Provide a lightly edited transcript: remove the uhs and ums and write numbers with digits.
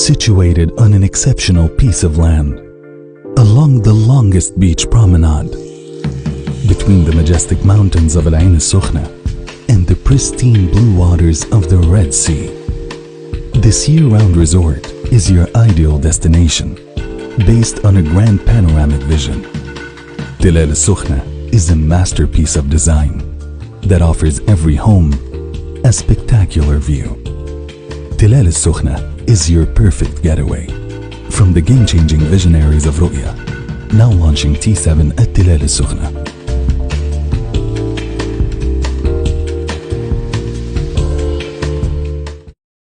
situated on an exceptional piece of land, along the longest beach promenade, between the majestic mountains of العين السخنة and the pristine blue waters of the Red Sea. This year-round resort is your ideal destination, based on a grand panoramic vision. تلال السخنة is a masterpiece of design that offers every home a spectacular view. تلال السخنة is your perfect getaway. From the game-changing visionaries of رؤية, now launching T7 at تلال السخنة.